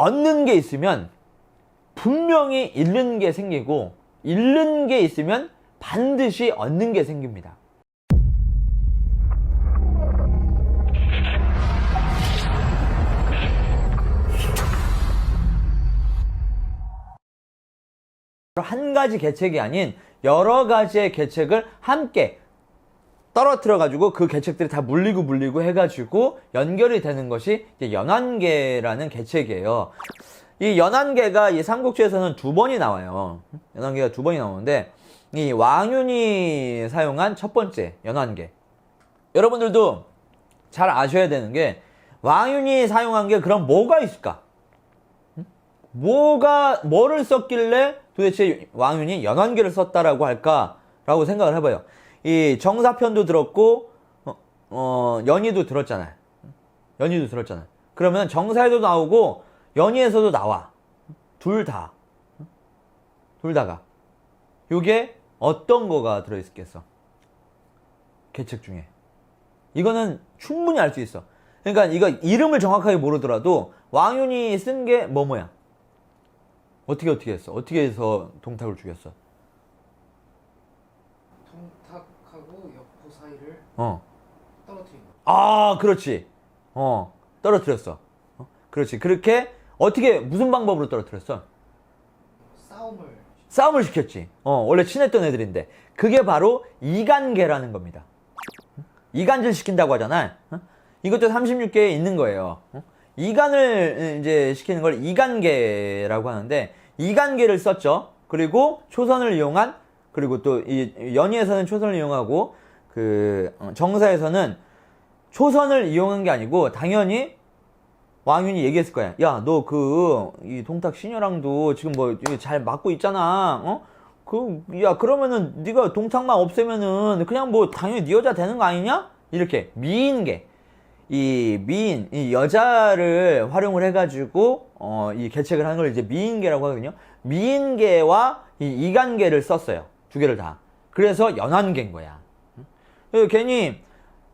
얻는 게 있으면 분명히 잃는 게 생기고, 잃는 게 있으면 반드시 얻는 게 생깁니다. 한 가지 계책이 아닌 여러 가지의 계책을 함께 떨어뜨려 가지고 그 계책들이 다 물리고 해가지고 연결이 되는 것이 이제 연환계라는 계책이에요. 이 연환계가 이 삼국지에서는 두 번이 나와요. 연환계가 두 번이 나오는데, 이 왕윤이 사용한 첫 번째 연환계, 여러분들도 잘 아셔야 되는 게, 왕윤이 사용한 게 그럼 뭐가 있을까? 뭐를 썼길래 도대체 왕윤이 연환계를 썼다라고 할까라고 생각을 해봐요. 이 정사편도 들었고, 연의도 들었잖아요. 연의도 들었잖아요. 그러면 정사에도 나오고 연의에서도 나와. 둘 다가. 요게 어떤 거가 들어있겠어? 계책 중에. 이거는 충분히 알 수 있어. 그러니까 이거 이름을 정확하게 모르더라도 왕윤이 쓴 게 뭐야? 어떻게 했어? 어떻게 해서 동탁을 죽였어? 동탁하고 역포 사이를 떨어뜨린 거. 아, 그렇지. 떨어뜨렸어. 그렇지. 그렇게 어떻게 무슨 방법으로 떨어뜨렸어? 싸움을 시켰지. 원래 친했던 애들인데. 그게 바로 이간계라는 겁니다. 이간질 시킨다고 하잖아. 이것도 36개에 있는 거예요. 이간을 이제 시키는 걸 이간계라고 하는데, 이간계를 썼죠. 그리고 초선을 이용한, 그리고 또 이 연의에서는 초선을 이용하고, 그 정사에서는 초선을 이용한 게 아니고, 당연히 왕윤이 얘기했을 거야. 야, 너 이 동탁 신녀랑도 지금 뭐 잘 맞고 있잖아. 그러면은 네가 동탁만 없애면은 그냥 뭐 당연히 네 여자 되는 거 아니냐? 이렇게 미인계. 이 여자를 활용을 해가지고, 이 계책을 하는 걸 이제 미인계라고 하거든요. 미인계와 이 이간계를 썼어요. 두 개를 다. 그래서 연환계인 거야. 괜히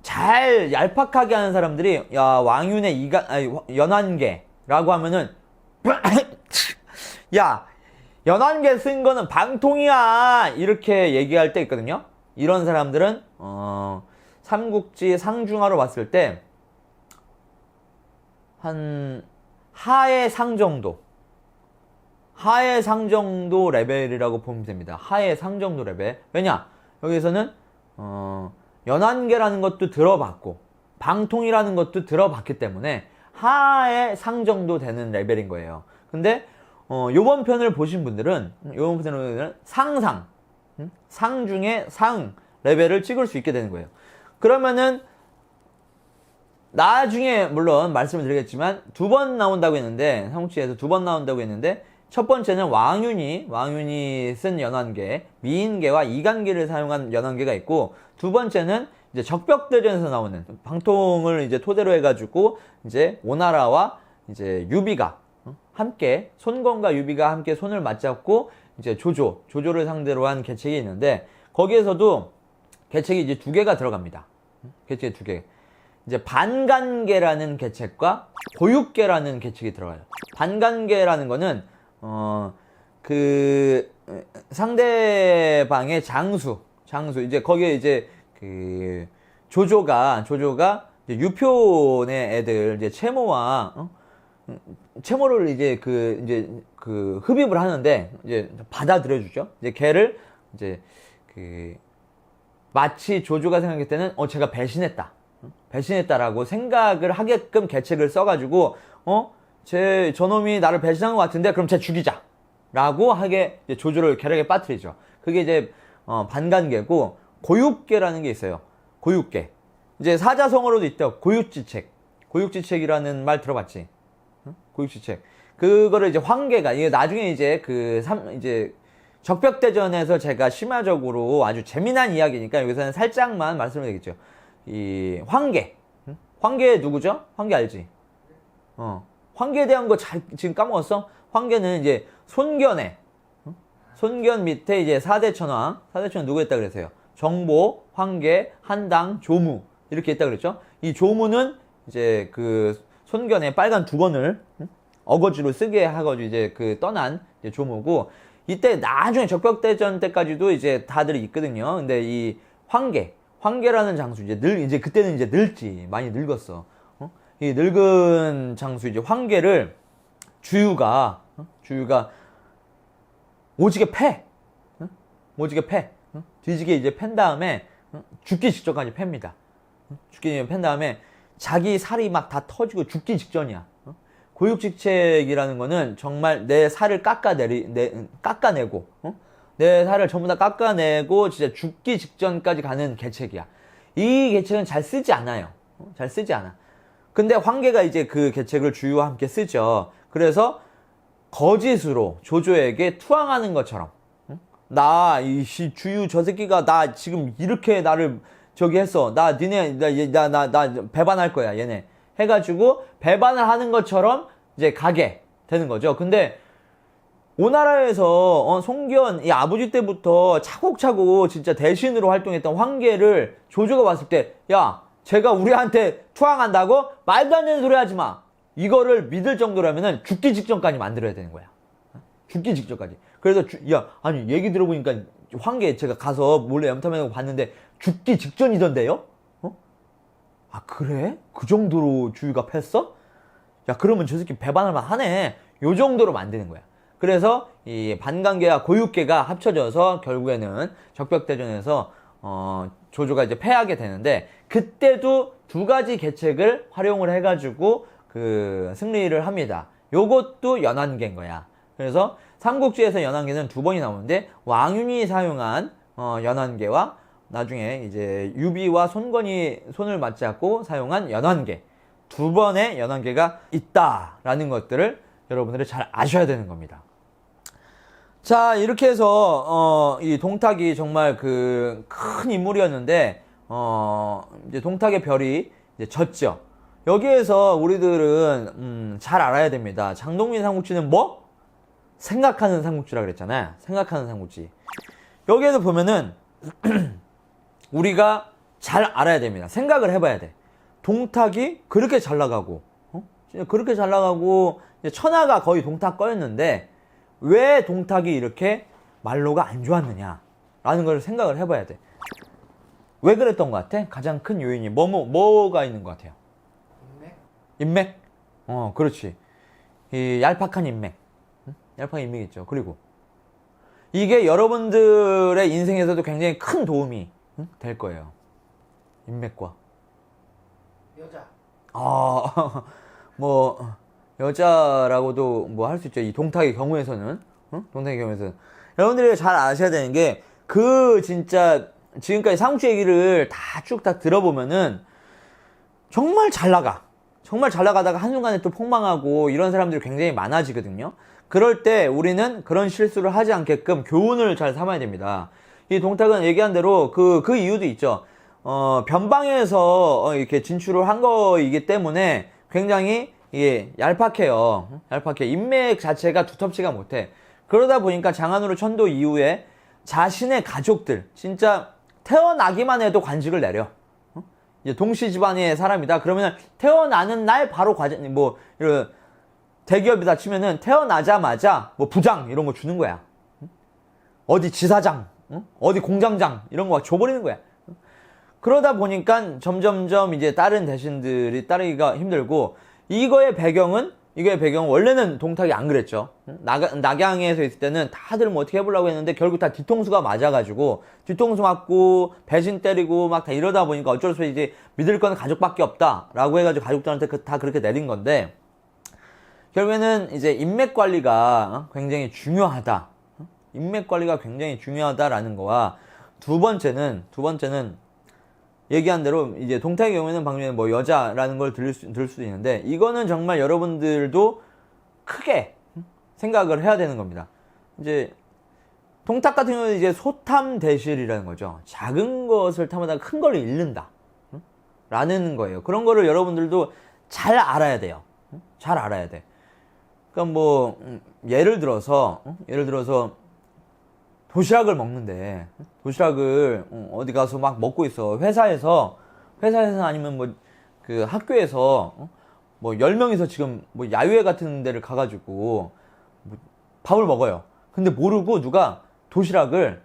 잘 얄팍하게 하는 사람들이, 야, 왕윤의 연환계라고 하면은, 야, 연환계 쓴 거는 방통이야! 이렇게 얘기할 때 있거든요. 이런 사람들은, 삼국지 상중하로 봤을 때, 한 하의 상 정도 레벨이라고 보면 됩니다. 하의 상 정도 레벨. 왜냐? 여기서는 연환계라는 것도 들어봤고 방통이라는 것도 들어봤기 때문에 하의 상 정도 되는 레벨인 거예요. 근데 요번 편을 보신 분들은 상 중에 상 레벨을 찍을 수 있게 되는 거예요. 그러면은 나중에 물론 말씀을 드리겠지만 두 번 나온다고 했는데, 삼국지에서 두 번 나온다고 했는데, 첫 번째는 왕윤이 쓴 연환계, 미인계와 이간계를 사용한 연환계가 있고, 두 번째는 이제 적벽대전에서 나오는 방통을 이제 토대로 해가지고 이제 오나라와 이제 유비가 함께, 손권과 유비가 함께 손을 맞잡고 이제 조조를 상대로 한 계책이 있는데, 거기에서도 계책이 이제 두 개가 들어갑니다. 계책이 두 개. 이제 반간계라는 계책과 고육계라는 계책이 들어가요. 반간계라는 거는 그 상대방의 장수 이제 거기에 이제 그 조조가 이제 유표의 애들 이제 채모를 이제 그 흡입을 하는데 이제 받아들여 주죠. 이제 걔를 이제 그 마치 조조가 생각할 때는 제가 배신했다라고 생각을 하게끔 계책을 써가지고, 저놈이 나를 배신한 것 같은데, 그럼 쟤 죽이자라고 하게 이제 조조를 계략에 빠뜨리죠. 그게 이제, 반간계고, 고육계라는 게 있어요. 고육계. 이제 사자성어로도 있대요. 고육지책이라는 말 들어봤지? 고육지책. 그거를 이제 황계가, 이게 나중에 이제 이제 적벽대전에서 제가 심화적으로 아주 재미난 이야기니까 여기서는 살짝만 말씀을 드리겠죠. 이 황계 누구죠? 황계 알지? 황계에 대한 거 지금 까먹었어? 황계는 이제 손견 밑에 이제 사대천왕 누구 했다 그랬어요? 정보, 황계, 한당, 조무 이렇게 했다 그랬죠? 이 조무는 이제 그 손견의 빨간 두건을 어거지로 쓰게 하가지고 이제 그 떠난 이제 조무고, 이때 나중에 적벽대전 때까지도 이제 다들 있거든요. 근데 이 황계라는 장수 이제 그때는 이제 늙지, 많이 늙었어. 이 늙은 장수 이제 황계를 주유가 오지게 패. 오지게 패. 뒤지게 이제 팬 다음에 죽기 직전까지 팹니다. 죽기 직전에 팬 다음에 자기 살이 막 다 터지고 죽기 직전이야. 고육직책이라는 거는 정말 내 살을 깎아내고, 내 살을 전부 다 깎아내고 진짜 죽기 직전까지 가는 계책이야. 이 계책은 잘 쓰지 않아요. 잘 쓰지 않아. 근데 황계가 이제 그 계책을 주유와 함께 쓰죠. 그래서 거짓으로 조조에게 투항하는 것처럼, 이 주유 저 새끼가 나 지금 이렇게 나를 저기 했어. 나 배반할 거야, 얘네. 해가지고 배반을 하는 것처럼 이제 가게 되는 거죠. 근데 오나라에서 송견 이 아버지 때부터 차곡차곡 진짜 대신으로 활동했던 황계를 조조가 봤을 때, 야, 쟤가 우리한테 투항한다고? 말도 안 되는 소리 하지 마. 이거를 믿을 정도라면은 죽기 직전까지 만들어야 되는 거야. 죽기 직전까지. 그래서 아니 얘기 들어보니까 황계 제가 가서 몰래 염탐해서 봤는데 죽기 직전이던데요? 아, 그래? 그 정도로 주유가 팼어? 야, 그러면 저 새끼 배반할만 하네. 요 정도로 만드는 거야. 그래서 이 반간계와 고육계가 합쳐져서 결국에는 적벽대전에서 조조가 이제 패하게 되는데, 그때도 두 가지 계책을 활용을 해가지고 그 승리를 합니다. 요것도 연안계인 거야. 그래서 삼국지에서 연안계는 두 번이 나오는데, 왕윤이 사용한 연안계와 나중에 이제 유비와 손건이 손을 맞잡고 사용한 연안계, 두 번의 연안계가 있다라는 것들을 여러분들이 잘 아셔야 되는 겁니다. 자, 이렇게 해서 이 동탁이 정말 그 큰 인물이었는데 이제 동탁의 별이 이제 졌죠. 여기에서 우리들은 잘 알아야 됩니다. 장동민 삼국지는 뭐? 생각하는 삼국지라 그랬잖아요. 생각하는 삼국지. 여기에서 보면은 우리가 잘 알아야 됩니다. 생각을 해봐야 돼. 동탁이 그렇게 잘 나가고, 그렇게 잘 나가고, 천하가 거의 동탁 거였는데, 왜 동탁이 이렇게 말로가 안 좋았느냐? 라는 걸 생각을 해봐야 돼. 왜 그랬던 것 같아? 가장 큰 요인이 뭐가 있는 것 같아요? 인맥? 그렇지. 이 얄팍한 인맥. 얄팍한 인맥이 있죠. 그리고 이게 여러분들의 인생에서도 굉장히 큰 도움이 될 거예요. 인맥과. 여자. 여자라고도 뭐 할 수 있죠. 이 동탁의 경우에서는. 동탁의 경우에서는. 여러분들이 잘 아셔야 되는 게, 진짜, 지금까지 삼국지 얘기를 쭉 들어보면은, 정말 잘 나가. 정말 잘 나가다가 한순간에 또 폭망하고, 이런 사람들이 굉장히 많아지거든요. 그럴 때 우리는 그런 실수를 하지 않게끔 교훈을 잘 삼아야 됩니다. 이 동탁은 얘기한 대로 그 이유도 있죠. 변방에서 이렇게 진출을 한 거이기 때문에 굉장히 얄팍해요. 얄팍해. 인맥 자체가 두텁지가 못해. 그러다 보니까 장안으로 천도 이후에 자신의 가족들, 진짜 태어나기만 해도 관직을 내려. 이제 동씨 집안의 사람이다. 그러면 태어나는 날 바로 이런 대기업이다 치면은 태어나자마자 부장 이런 거 주는 거야. 어디 지사장, 어디 공장장 이런 거 줘버리는 거야. 그러다 보니까 점점점 이제 다른 대신들이 따르기가 힘들고, 이거의 배경은 원래는 동탁이 안 그랬죠. 낙양에서 있을 때는 다들 뭐 어떻게 해보려고 했는데 결국 다 뒤통수가 맞아가지고, 뒤통수 맞고 배신 때리고 막 다 이러다 보니까 어쩔 수 없이 이제 믿을 건 가족밖에 없다라고 해가지고 가족들한테 다 그렇게 내린 건데, 결국에는 이제 인맥 관리가 굉장히 중요하다. 인맥 관리가 굉장히 중요하다라는 거와, 두 번째는 얘기한 대로 이제 동탁의 경우에는 방금 전에 여자라는 걸 들을 수도 있는데, 이거는 정말 여러분들도 크게 생각을 해야 되는 겁니다. 이제 동탁 같은 경우는 이제 소탐대실이라는 거죠. 작은 것을 탐하다가 큰 걸 잃는다. 라는 거예요. 그런 거를 여러분들도 잘 알아야 돼요. 잘 알아야 돼. 그러니까 예를 들어서 도시락을 먹는데, 도시락을 어디 가서 막 먹고 있어. 회사에서 아니면 학교에서 뭐 10명이서 지금 뭐 야유회 같은 데를 가가지고 뭐 밥을 먹어요. 근데 모르고 누가 도시락을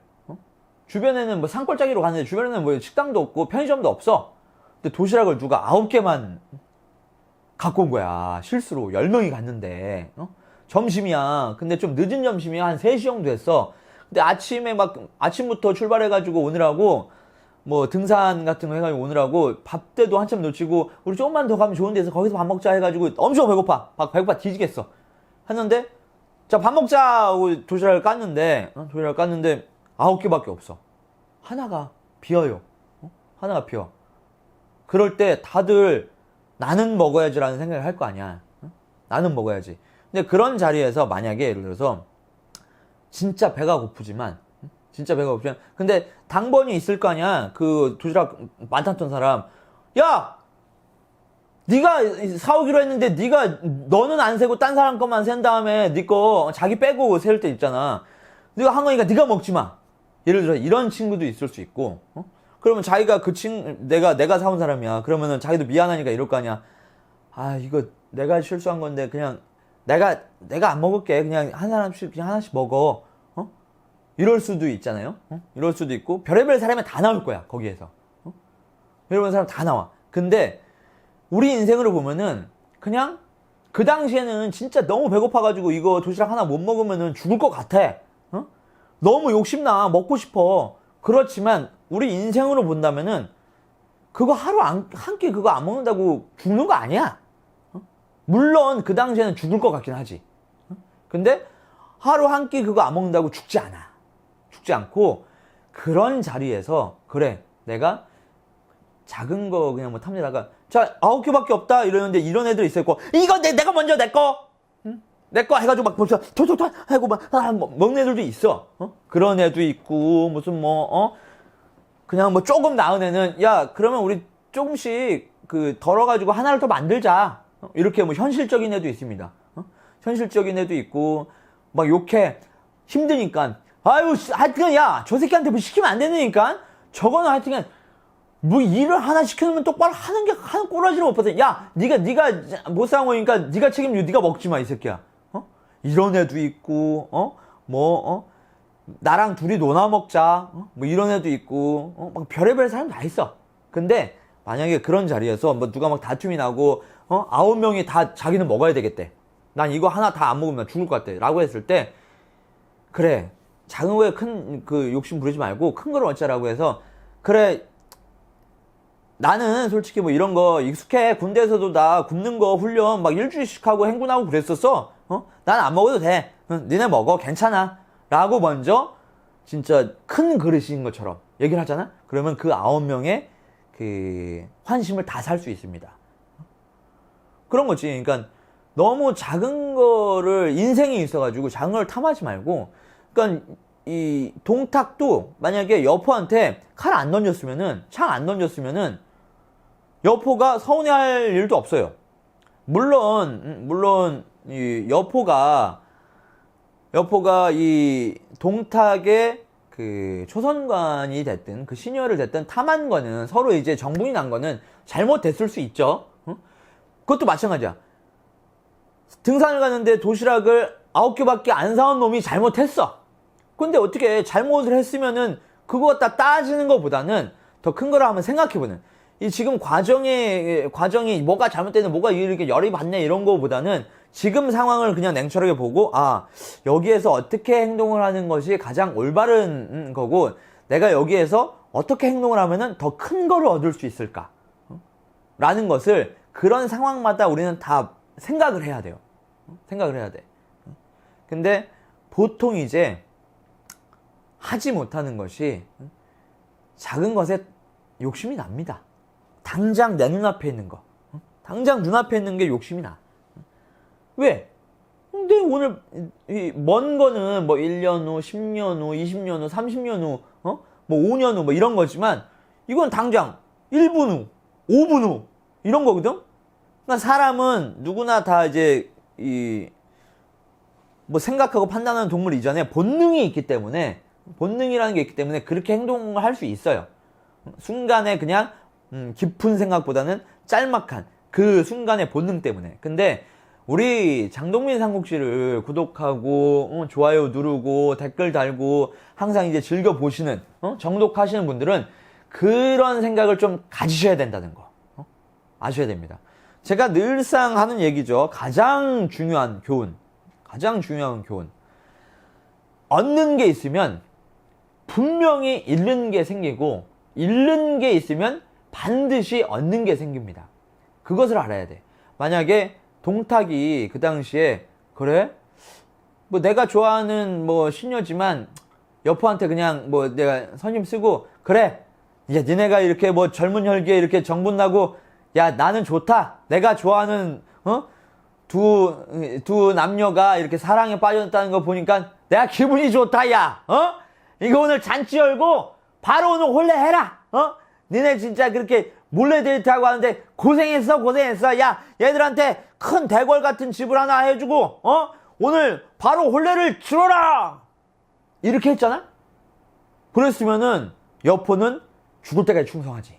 주변에는 뭐 산골짜기로 가는데 주변에는 뭐 식당도 없고 편의점도 없어. 근데 도시락을 누가 9개만 갖고 온 거야. 실수로 10명이 갔는데 점심이야. 근데 좀 늦은 점심이야. 한 3시 정도 했어. 근데 아침에 막 아침부터 출발해가지고 오느라고 뭐 등산 같은 거 해가지고 오느라고 밥 때도 한참 놓치고 우리 조금만 더 가면 좋은 데서 거기서 밥 먹자 해가지고 엄청 배고파. 배고파 뒤지겠어. 했는데 자 밥 먹자 하고 도시락을 깠는데 9개밖에 없어. 하나가 비어요. 하나가 비어. 그럴 때 다들 나는 먹어야지라는 생각을 할 거 아니야. 나는 먹어야지. 근데 그런 자리에서 만약에 예를 들어서 진짜 배가 고프지만 근데 당번이 있을 거 아니야. 그 도시락 많다던 사람. 야! 네가 사오기로 했는데 너는 안 세고 딴 사람 것만 센 다음에 네 거 자기 빼고 셀 때 있잖아. 네가 한 거니까 네가 먹지 마. 예를 들어 이런 친구도 있을 수 있고. 그러면 자기가 내가 사온 사람이야. 그러면은 자기도 미안하니까 이럴 거 아니야. 아, 이거 내가 실수한 건데 그냥 내가 안 먹을게. 그냥 한 사람씩 그냥 하나씩 먹어. 이럴 수도 있잖아요. 이럴 수도 있고 별의별 사람이 다 나올 거야. 거기에서. 별의별 사람 다 나와. 근데 우리 인생으로 보면은 그냥 그 당시에는 진짜 너무 배고파가지고 이거 도시락 하나 못 먹으면은 죽을 것 같아. 너무 욕심나. 먹고 싶어. 그렇지만 우리 인생으로 본다면은 그거 하루 한 끼 그거 안 먹는다고 죽는 거 아니야. 물론 그 당시에는 죽을 것 같긴 하지. 근데 하루 한 끼 그거 안 먹는다고 죽지 않아. 죽지 않고 그런 자리에서 그래 내가 작은 거 그냥 뭐 탐내다가 자 9개밖에 없다 이러는데 이런 애들 있을 거 이거 내가 먼저 내 거 해가지고 막 벌써 톡톡톡 하고 막 먹는 애들도 있어. 그런 애도 있고 무슨 그냥 뭐 조금 나은 애는 야 그러면 우리 조금씩 그 덜어가지고 하나를 더 만들자. 이렇게 뭐 현실적인 애도 있습니다. 현실적인 애도 있고 막 욕해 힘드니까 아유 하여튼 야 저 새끼한테 뭐 시키면 안 되니까 저거는 하여튼 뭐 일을 하나 시켜놓으면 똑바로 하는 꼬라지를 못 봤어. 야 네가 못 사온 거니까 네가 책임져. 네가 먹지 마 이 새끼야. 이런 애도 있고 나랑 둘이 논아 먹자. 뭐 이런 애도 있고 막 별의별 사람 다 있어. 근데 만약에 그런 자리에서 뭐 누가 막 다툼이 나고 9명이 다 자기는 먹어야 되겠대. 난 이거 하나 다 안 먹으면 죽을 것 같아. 라고 했을 때 그래 작은 거에 큰 그 욕심 부리지 말고 큰 거를 어쩌라고 해서 그래 나는 솔직히 뭐 이런 거 익숙해. 군대에서도 나 굽는 거 훈련 막 일주일씩 하고 행군하고 그랬었어. 난 안 먹어도 돼. 니네 먹어. 괜찮아. 라고 먼저 진짜 큰 그릇인 것처럼 얘기를 하잖아. 그러면 그 9명의 그 환심을 다 살 수 있습니다. 그런 거지. 그러니까 너무 작은 거를 인생이 있어가지고 작은 걸 탐하지 말고 그러니까 이 동탁도 만약에 여포한테 칼 안 던졌으면은 창 안 던졌으면은 여포가 서운해할 일도 없어요. 물론 이 여포가 이 동탁의 그 초선관이 됐든 그 시니어를 됐든 탐한 거는 서로 이제 정분이 난 거는 잘못됐을 수 있죠. 그것도 마찬가지야. 등산을 가는데 도시락을 9개밖에 안 사온 놈이 잘못했어. 근데 어떻게 잘못을 했으면은 그거 갖다 따지는 것보다는 더 큰 거를 한번 생각해보는 이 지금 과정이 뭐가 잘못됐네 뭐가 이렇게 열이 받네 이런 거보다는 지금 상황을 그냥 냉철하게 보고 여기에서 어떻게 행동을 하는 것이 가장 올바른 거고 내가 여기에서 어떻게 행동을 하면은 더 큰 거를 얻을 수 있을까 라는 것을 그런 상황마다 우리는 다 생각을 해야 돼요. 생각을 해야 돼. 근데 보통 이제 하지 못하는 것이 작은 것에 욕심이 납니다. 당장 내 눈앞에 있는 거. 당장 눈앞에 있는 게 욕심이 나. 왜? 근데 오늘 먼 거는 뭐 1년 후, 10년 후, 20년 후, 30년 후, 뭐 5년 후 뭐 이런 거지만 이건 당장 1분 후, 5분 후 이런 거거든? 그러니까 사람은 누구나 다 이제 뭐 생각하고 판단하는 동물 이전에 본능이 있기 때문에 본능이라는 게 있기 때문에 그렇게 행동을 할 수 있어요. 순간에 그냥 깊은 생각보다는 짤막한 그 순간의 본능 때문에. 근데 우리 장동민 삼국지를 구독하고 좋아요 누르고 댓글 달고 항상 이제 즐겨 보시는 정독하시는 분들은 그런 생각을 좀 가지셔야 된다는 거 아셔야 됩니다. 제가 늘상 하는 얘기죠. 가장 중요한 교훈, 얻는 게 있으면 분명히 잃는 게 생기고, 잃는 게 있으면 반드시 얻는 게 생깁니다. 그것을 알아야 돼. 만약에 동탁이 그 당시에, 그래? 뭐 내가 좋아하는 뭐 신녀지만 여포한테 그냥 뭐 내가 선임 쓰고, 그래, 이제 니네가 이렇게 뭐 젊은 혈기에 이렇게 정분 나고, 야, 나는 좋다. 내가 좋아하는, 두 남녀가 이렇게 사랑에 빠졌다는 거 보니까 내가 기분이 좋다, 야. 이거 오늘 잔치 열고 바로 오늘 홀래 해라. 니네 진짜 그렇게 몰래 데이트하고 하는데 고생했어. 야, 얘들한테 큰 대궐 같은 집을 하나 해주고, 오늘 바로 홀래를 치러라. 이렇게 했잖아? 그랬으면은 여포는 죽을 때까지 충성하지.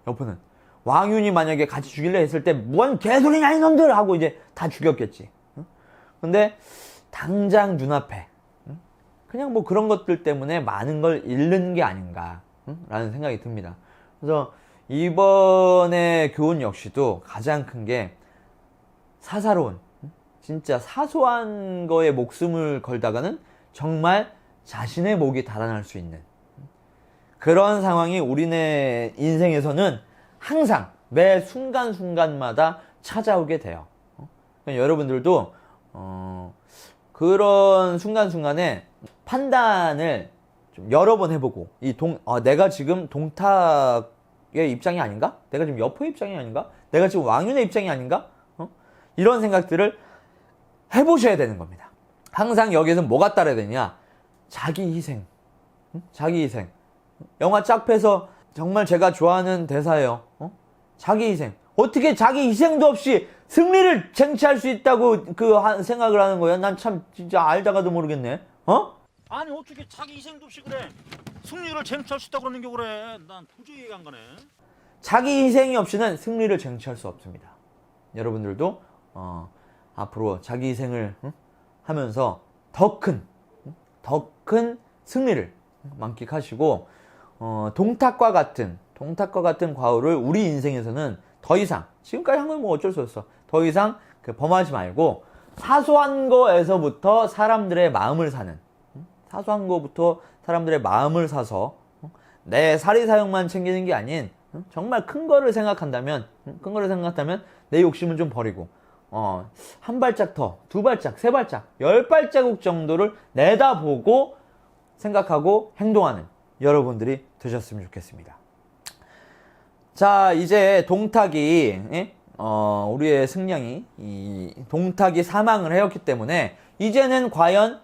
여포는. 왕윤이 만약에 같이 죽일래 했을 때 뭔 개소리냐 이놈들 하고 이제 다 죽였겠지. 근데 당장 눈앞에 그냥 뭐 그런 것들 때문에 많은 걸 잃는 게 아닌가 라는 생각이 듭니다. 그래서 이번에 교훈 역시도 가장 큰 게 사사로운, 진짜 사소한 거에 목숨을 걸다가는 정말 자신의 목이 달아날 수 있는 그런 상황이 우리네 인생에서는 항상 매 순간순간마다 찾아오게 돼요. 그러니까 여러분들도 그런 순간순간에 판단을 좀 여러 번 해보고 내가 지금 동탁의 입장이 아닌가? 내가 지금 여포의 입장이 아닌가? 내가 지금 왕윤의 입장이 아닌가? 이런 생각들을 해보셔야 되는 겁니다. 항상 여기에서 뭐가 따라야 되냐? 자기 희생. 자기 희생. 영화 짝패에서 정말 제가 좋아하는 대사예요. 자기 희생. 어떻게 자기 희생도 없이 승리를 쟁취할 수 있다고 생각을 하는 거야? 난 참 진짜 알다가도 모르겠네. 아니 어떻게 자기 희생도 없이 그래 승리를 쟁취할 수 있다고 그러는 게 그래. 난 도저히 이해가 안 가네. 자기 희생이 없이는 승리를 쟁취할 수 없습니다. 여러분들도 앞으로 자기 희생을 하면서 더 큰 승리를 만끽하시고 동탁과 같은 과오를 우리 인생에서는 더 이상, 지금까지 한 건 뭐 어쩔 수 없어, 더 이상 범하지 말고 사소한 거에서부터 사람들의 마음을 사는, 사소한 거부터 사람들의 마음을 사서 내 사리사욕만 챙기는 게 아닌 정말 큰 거를 생각한다면 내 욕심은 좀 버리고 한 발짝 더, 두 발짝, 세 발짝, 10발자국 정도를 내다보고 생각하고 행동하는 여러분들이 되셨으면 좋겠습니다. 자, 이제 동탁이 우리의 승량이 이 동탁이 사망을 하였기 때문에 이제는 과연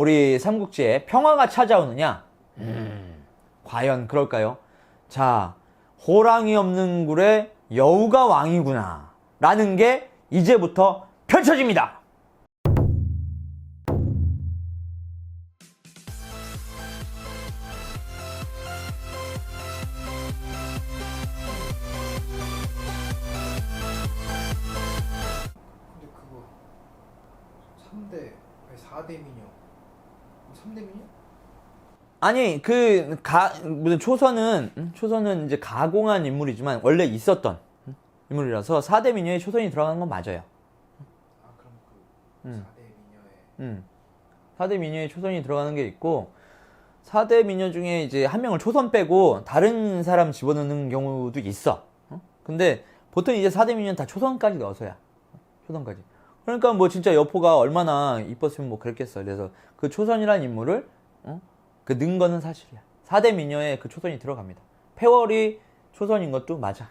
우리 삼국지에 평화가 찾아오느냐? 과연 그럴까요? 자, 호랑이 없는 굴에 여우가 왕이구나 라는 게 이제부터 펼쳐집니다. 근데 그거 3대 아니 4대 미녀 3대 미녀? 아니 무슨 초선은 이제 가공한 인물이지만 원래 있었던 인물이라서 4대 미녀에 초선이 들어가는 건 맞아요. 아 그럼 그 4대 미녀에 4대 미녀에 초선이 들어가는 게 있고 4대 미녀 중에 이제 한 명을 초선 빼고 다른 사람 집어넣는 경우도 있어. 근데 보통 이제 4대 미녀는 다 초선까지 넣어서야. 초선까지. 그러니까 뭐 진짜 여포가 얼마나 이뻤으면 뭐 그랬겠어. 그래서 그 초선이라는 인물을 넣은 거는 사실이야. 4대 미녀에 그 초선이 들어갑니다. 패월이 초선인 것도 맞아.